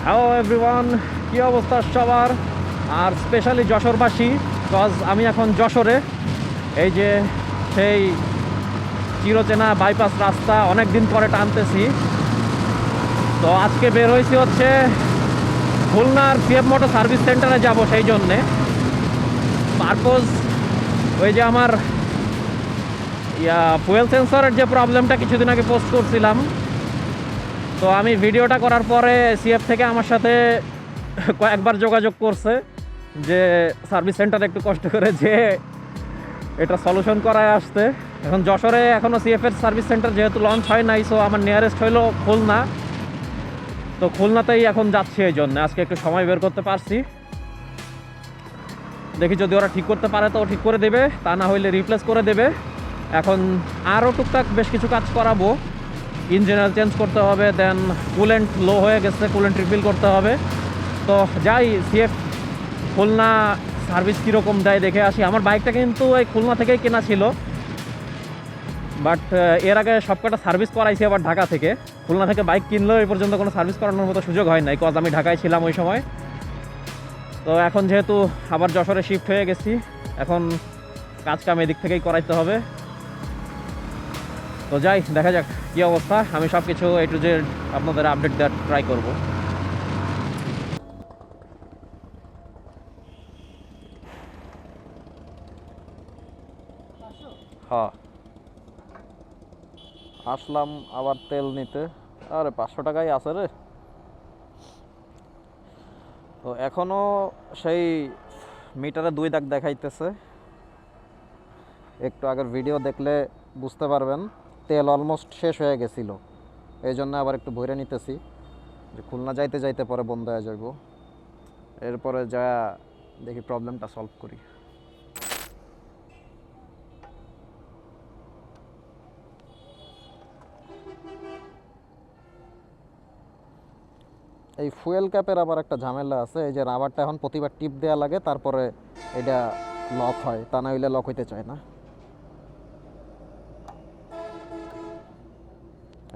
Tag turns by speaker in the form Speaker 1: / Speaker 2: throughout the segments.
Speaker 1: Hello everyone, কী অবস্থা সবার? আর specially যশোরবাসী, because আমি এখন যশোরে। এই যে সেই চিরচেনা বাইপাস রাস্তা অনেক দিন পরে টানতেছি। তো আজকে বের হয়েছি হচ্ছে খুলনার সিএফ মোটর সার্ভিস সেন্টারে যাব। সেই জন্যে পারপোজ ওই যে আমার ফুয়েল সেন্সরের যে প্রবলেমটা কিছুদিন আগে পোস্ট করছিলাম, তো আমি ভিডিওটা করার পরে সিএফ থেকে আমার সাথে কয়েকবার যোগাযোগ করছে যে সার্ভিস সেন্টারে একটু কষ্ট করে যে এটা সলিউশন করায় আসতে। এখন যশোরে এখনও সিএফের সার্ভিস সেন্টার যেহেতু লঞ্চ হয় নাই, সো আমার নিয়ারেস্ট হইলো খুলনা। তো খুলনাতেই এখন যাচ্ছি, এই জন্য আজকে একটু সময় বের করতে পারছি। দেখি যদি ওরা ঠিক করতে পারে তো ঠিক করে দেবে, তা না হইলে রিপ্লেস করে দেবে। এখন আরও টুকটাক বেশ কিছু কাজ করাবো। ইঞ্জিনিয়ার চেঞ্জ করতে হবে, দেন কুলেন্ট লো হয়ে গেছে, কুলেন্ট রিফিল করতে হবে। তো যাই সিএফ খুলনা সার্ভিস কীরকম দেয় দেখে আসি। আমার বাইকটা কিন্তু এই খুলনা থেকেই কেনা ছিল, বাট এর আগে সবকটা সার্ভিস করাইছি আবার ঢাকা থেকে। খুলনা থেকে বাইক কিনলেও এই পর্যন্ত কোনো সার্ভিস করানোর মতো সুযোগ হয় নাই, কজ আমি ঢাকায় ছিলাম ওই সময়। তো এখন যেহেতু আবার যশোরে শিফট হয়ে গেছি, এখন কাজ কাম এদিক থেকেই করাইতে হবে। তো যাই, দেখা যাক কী অবস্থা। আমি সব কিছু A to Z আপনাদের আপডেট দেওয়ার ট্রাই করবো। হ্যাঁ, আসলাম আবার তেল নিতে। আরে 500 টাকাই আছে রে। তো এখনও সেই মিটারে 2 দাগ দেখাইতেছে। একটু আগের ভিডিও দেখলে বুঝতে পারবেন তেল অলমোস্ট শেষ হয়ে গেছিলো। এই জন্য আবার একটু ভরে নিতেছি যে খুলনা যাইতে যাইতে পরে বন্ধ হয়ে যাব। এরপরে যা দেখি প্রবলেমটা সলভ করি। এই ফুয়েল ক্যাপের আবার একটা ঝামেলা আছে, এই যে রাবারটা এখন প্রতিবার টিপ দেওয়া লাগে, তারপরে এটা লক হয়, তা না হইলে লক হইতে চায় না।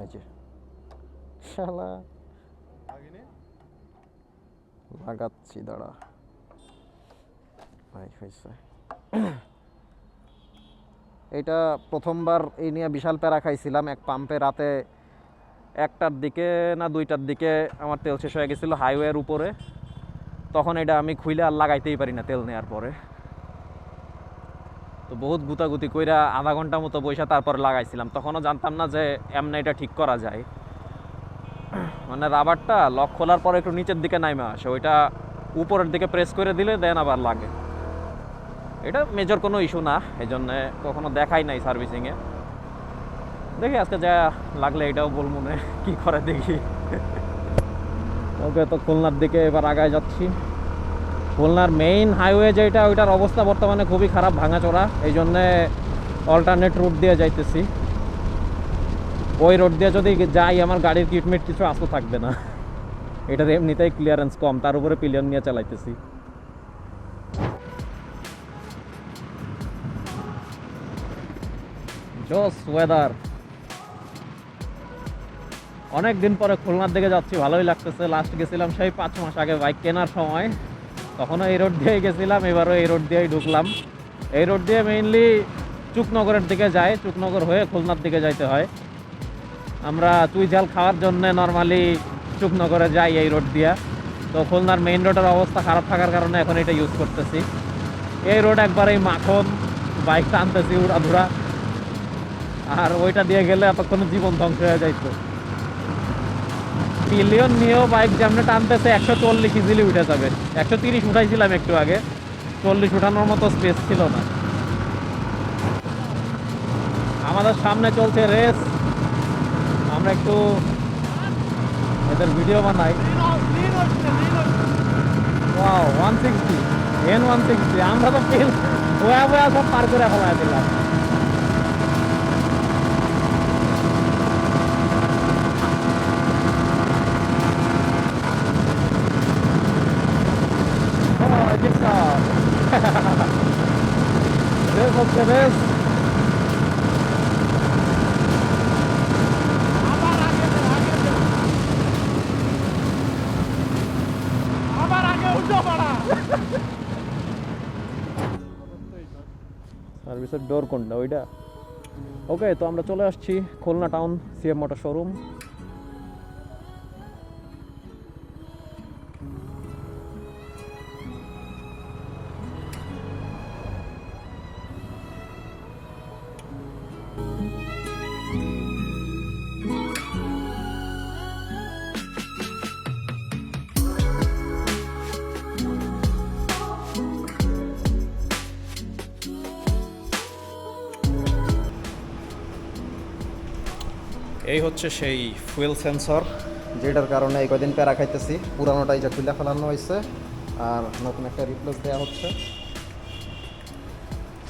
Speaker 1: এই যে শালা লাগাচ্ছি, দাঁড়া ভাই হয়েছে। এটা প্রথমবার এই নিয়ে বিশাল প্যারা খাইছিলাম। এক পাম্পে রাতে 1টার দিকে না 2টার দিকে আমার তেল শেষ হয়ে গেছিলো হাইওয়ের উপরে। তখন এটা আমি খুইলে আর লাগাইতেই পারি না তেল নেওয়ার পরে। তো বহুত গুতাগুতি কইরা আধা ঘন্টা মতো বইসা তারপরে লাগাইছিলাম। তখনও জানতাম না যে এমনি এটা ঠিক করা যায়। মানে রাবারটা লক খোলার পরে একটু নিচের দিকে নামে আসে, ওইটা উপরের দিকে প্রেস করে দিলে দেন আবার লাগে। এটা মেজর কোনো ইস্যু না, এই জন্যে কখনো দেখাই নাই সার্ভিসিংয়ে। দেখি আজকে যা লাগলে এটাও বলবো না, কী করে দেখি। ওকে, তো খুলনার দিকে এবার আগায় যাচ্ছি। খুলনার মেইন হাইওয়ে যেটা, ওইটার অবস্থা বর্তমানে খুবই খারাপ, ভাঙাচোরা। এই জন্যে অল্টারনেট রুট দিয়ে যাইতেছি। ওই রোড দিয়ে যদি যাই আমার গাড়ির কিটমিট কিছু আস্ত থাকবে না। এটার এমনিতেই ক্লিয়ারেন্স কম, তার উপরে পিলিয়ন নিয়ে চালাইতেছি। জোস ওয়েদার। অনেক দিন পরে খুলনার দিকে যাচ্ছি, ভালোই লাগতেছে। লাস্ট গেছিলাম সেই 5 মাস আগে বাইক কেনার সময়, তখনও এই রোড দিয়েই গেছিলাম, এবারও এই রোড দিয়েই ঢুকলাম। এই রোড দিয়ে মেইনলি চুকনগরের দিকে যায়, চুকনগর হয়ে খুলনার দিকে যাইতে হয়। আমরা চুই ঝাল খাওয়ার জন্য নর্মালি চুকনগরে যাই এই রোড দিয়া। তো খুলনার মেইন রোডের অবস্থা খারাপ থাকার কারণে এখন এটা ইউজ করতেছি। এই রোড একবারেই মাখন, বাইক টানতেছি উড়াধুরা। আর ওইটা দিয়ে গেলে এতক্ষণ জীবন ধ্বংস হয়ে যাইতো। পিলিয়ন নিয়েও বাইক যেমন টানতেছে 140 ইজিলি উঠে যাবে। 130 উঠাইছিলাম একটু আগে, 40 উঠানোর মতো স্পেস ছিল না। আমাদের সামনে চলছে রেস, আমরা একটু এদের ভিডিও বানাই। Wow, 160 N160। আমরা তো ফিল বয়া বয়া সব পার করে ফেলাই দিলাম। রেস হচ্ছে, রেস। সার্ভিসের ডোর কোনটা ওইটা? ওকে, তো আমরা চলে আসছি Khulna town CM motor showroom. এই হচ্ছে সেই ফুয়েল সেন্সর, যেটার কারণে এই কদিন প্যারা খাইতেছি। পুরানোটাই যা খুলে ফেলানো হয়েছে আর নতুন একটা রিপ্লেস দেওয়া হচ্ছে,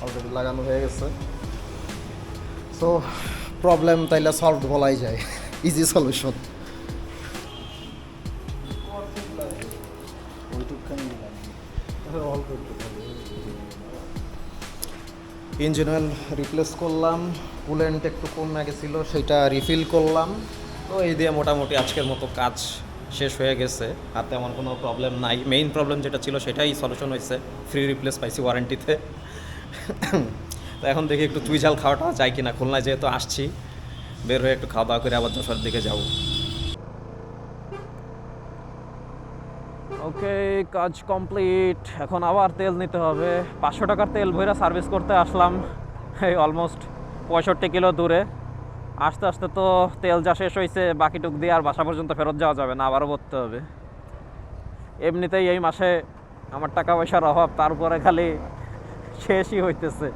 Speaker 1: অলরেডি লাগানো হয়ে গেছে। সো প্রবলেম তাইলে সলভ বলাই যায়, easy solution. Engine oil replace করলাম, কুলেন্ট একটু কমে গেছিলো সেটা রিফিল করলাম। তো এই দিয়ে মোটামুটি আজকের মতো কাজ শেষ হয়ে গেছে, আর তেমন কোনো প্রবলেম নাই। মেইন প্রবলেম যেটা ছিল সেটাই সলিউশন হয়েছে, ফ্রি রিপ্লেস পাইছি ওয়ারেন্টিতে। তো এখন দেখি একটু চুই ঝাল খাওয়াটা যায় কিনা। খুলনায় যেহেতু আসছি, বের হয়ে একটু খাওয়া দাওয়া করে আবার যশোরের দিকে যাব। ওকে, কাজ কমপ্লিট। এখন আবার তেল নিতে হবে। 500 টাকার তেল ভরে সার্ভিস করতে আসলাম, এই অলমোস্ট 65 কিলো দূরে। আস্তে আস্তে তো তেল যা শেষ হয়েছে, বাকিটুক দিয়ে আর বাসা পর্যন্ত ফেরত যাওয়া যাবে না, আবারও ভরতে হবে। এমনিতেই এই মাসে আমার টাকা পয়সার অভাব, তারপরে খালি শেষই হইতেছে।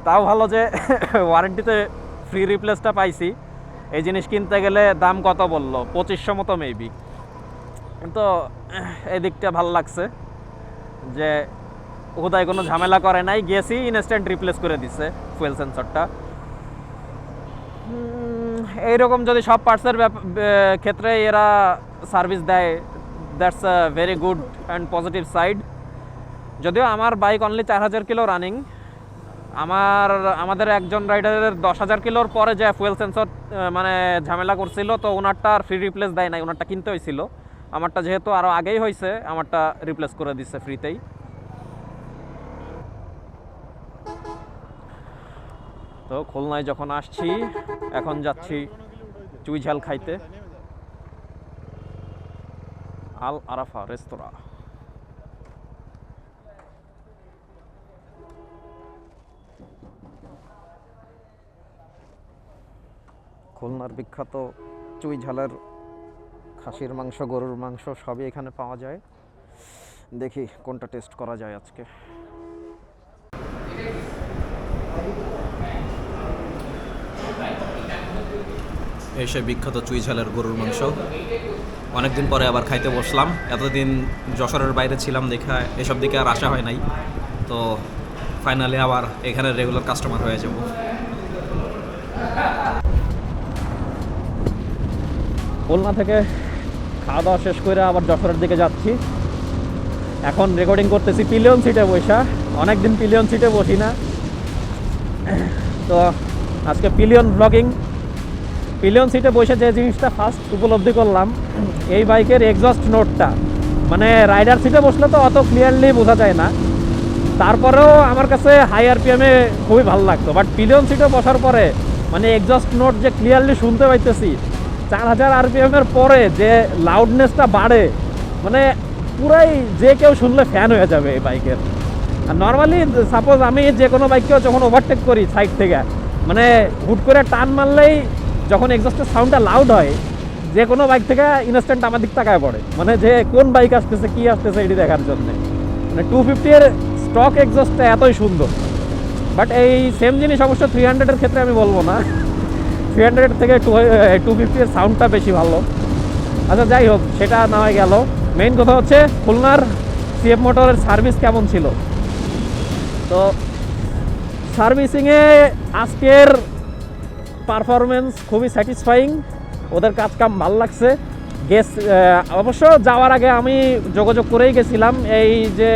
Speaker 1: তাও ভালো যে ওয়ারেন্টিতে ফ্রি রিপ্লেসটা পাইছি। এই জিনিস কিনতে গেলে দাম কত বললো, 2500 মতো মেবি। কিন্তু এই দিকটা ভালো লাগছে যে কোথায় কোনো ঝামেলা করে নাই, গেছি ইনস্ট্যান্ট রিপ্লেস করে দিচ্ছে ফুয়েল সেন্সরটা। এইরকম যদি সব পার্টসের ক্ষেত্রে এরা সার্ভিস দেয়, that's a very good and positive side. যদিও আমার বাইক অনলি 4000 কিলো রানিং, আমাদের একজন রাইডারের 10,000 কিলোর পরে যে ফুয়েল সেন্সর মানে ঝামেলা করছিল, তো ওনারটা আর ফ্রি রিপ্লেস দেয় নাই, ওনারটা কিনতে হয়েছিল। আমারটা যেহেতু আরও আগেই হয়েছে, আমারটা রিপ্লেস করে দিচ্ছে ফ্রিতেই। তো খুলনায় যখন আসছি, এখন যাচ্ছি চুই ঝাল খাইতে, আল আরাফা রেস্তোরাঁ। খুলনার বিখ্যাত চুই ঝালের খাসির মাংস, গরুর মাংস সবই এখানে পাওয়া যায়। দেখি কোনটা টেস্ট করা যায় আজকে। এই সে বিখ্যাত চুই ঝালের গরুর মাংস। অনেকদিন পরে আবার খাইতে বসলাম। এতদিন যশোরের বাইরে ছিলাম, দেখা এসব দিকে আর আসা হয় নাই। তো ফাইনালি আবার এখানে রেগুলার কাস্টমার হয়ে যাব। খুলনা থেকে খাওয়া দাওয়া শেষ করে আবার যশোরের দিকে যাচ্ছি। এখন রেকর্ডিং করতেছি পিলিয়ন সিটে বসা, অনেকদিন পিলিয়ন সিটে বসি না। তো আজকে পিলিয়ন ব্লগিং। পিলিয়ন সিটে বসে যে জিনিসটা ফার্স্ট উপলব্ধি করলাম, এই বাইকের এক্সস্ট নোটটা, মানে রাইডার সিটে বসলে তো অত ক্লিয়ারলি বোঝা যায় না, তারপরেও আমার কাছে হাই আরপিএমে খুবই ভালো লাগতো। বাট পিলিয়ন সিটে বসার পরে মানে এক্সস্ট নোট যে ক্লিয়ারলি শুনতে পাইতেছি, 4000 আরপিএমের পরে যে লাউডনেসটা বাড়ে, মানে পুরাই যে কেউ শুনলে ফ্যান হয়ে যাবে এই বাইকের। আর নর্মালি সাপোজ আমি যে কোনো বাইককেও যখন ওভারটেক করি সাইড থেকে, মানে হুট করে টান মারলেই যখন এক্সস্টের সাউন্ডটা লাউড হয়, যে কোনো বাইক থেকে ইনস্ট্যান্ট আমার দিক তাকায় পড়ে, মানে যে কোন বাইক আসতেছে, কী আসতেছে এটি দেখার জন্যে। মানে 250-এর স্টক এক্সস্টটা এতই সুন্দর। বাট এই সেম জিনিস অবশ্য 300-এর ক্ষেত্রে আমি বলবো না। 300 থেকে 250-এর সাউন্ডটা বেশি ভালো। আচ্ছা যাই হোক, সেটা না হয়ে গেল। মেইন কথা হচ্ছে খুলনার সিএফ মোটরের সার্ভিস কেমন ছিল। তো সার্ভিসিংয়ে আজকের পারফরমেন্স খুবই স্যাটিসফাইং, ওদের কাজ কাম ভালো লাগছে। অবশ্য যাওয়ার আগে আমি যোগাযোগ করেই গেছিলাম, এই যে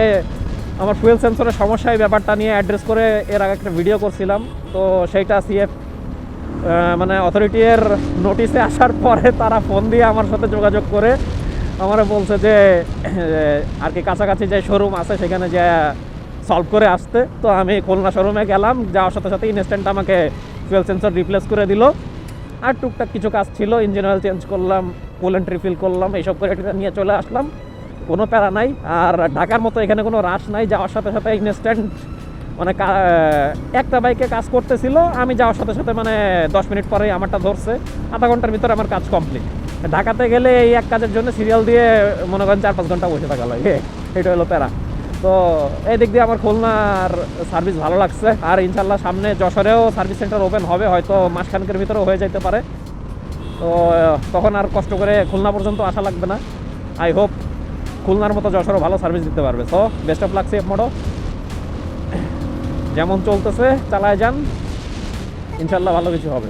Speaker 1: আমার ফুয়েল সেন্সরের সমস্যা, এই ব্যাপারটা নিয়ে অ্যাড্রেস করে এর আগে একটা ভিডিও করছিলাম। তো সেইটা সিএফ মানে অথরিটির নোটিশে আসার পরে তারা ফোন দিয়ে আমার সাথে যোগাযোগ করে আমারে বলছে যে আর কি কাছাকাছি যে শোরুম আছে সেখানে যে সলভ করে আসতে। তো আমি খুলনা শোরুমে গেলাম, যাওয়ার সাথে সাথে ইনস্ট্যান্ট আমাকে ফুয়েল সেন্সর রিপ্লেস করে দিল। আর টুকটাক কিছু কাজ ছিল, ইঞ্জিন অয়েল চেঞ্জ করলাম, কুলেন্ট রিফিল করলাম, এইসব করে এটা নিয়ে চলে আসলাম, কোনো প্যারা নাই। আর ঢাকার মতো এখানে কোনো রাশ নাই, যাওয়ার সাথে সাথে ইনস্ট্যান্ট মানে একটা বাইকে কাজ করতেছিল, আমি যাওয়ার সাথে সাথে মানে 10 মিনিট পরেই আমারটা ধরছে, আধা ঘন্টার ভিতরে আমার কাজ কমপ্লিট। ঢাকাতে গেলে এই এক কাজের জন্য সিরিয়াল দিয়ে মনে করেন 4-5 ঘন্টা বসে থাকা লাগে, এটা হলো প্যারা। তো এই দিক দিয়ে আমার খুলনার সার্ভিস ভালো লাগছে। আর ইনশাল্লাহ সামনে যশোরেও সার্ভিস সেন্টার ওপেন হবে, হয়তো মাসখানেকের ভিতরেও হয়ে যেতে পারে। তো তখন আর কষ্ট করে খুলনা পর্যন্ত আসা লাগবে না। আই হোপ খুলনার মতো যশোরও ভালো সার্ভিস দিতে পারবে। So best of luck CF Moto, যেমন চলতেছে চালায় যান, ইনশাল্লাহ ভালো কিছু হবে।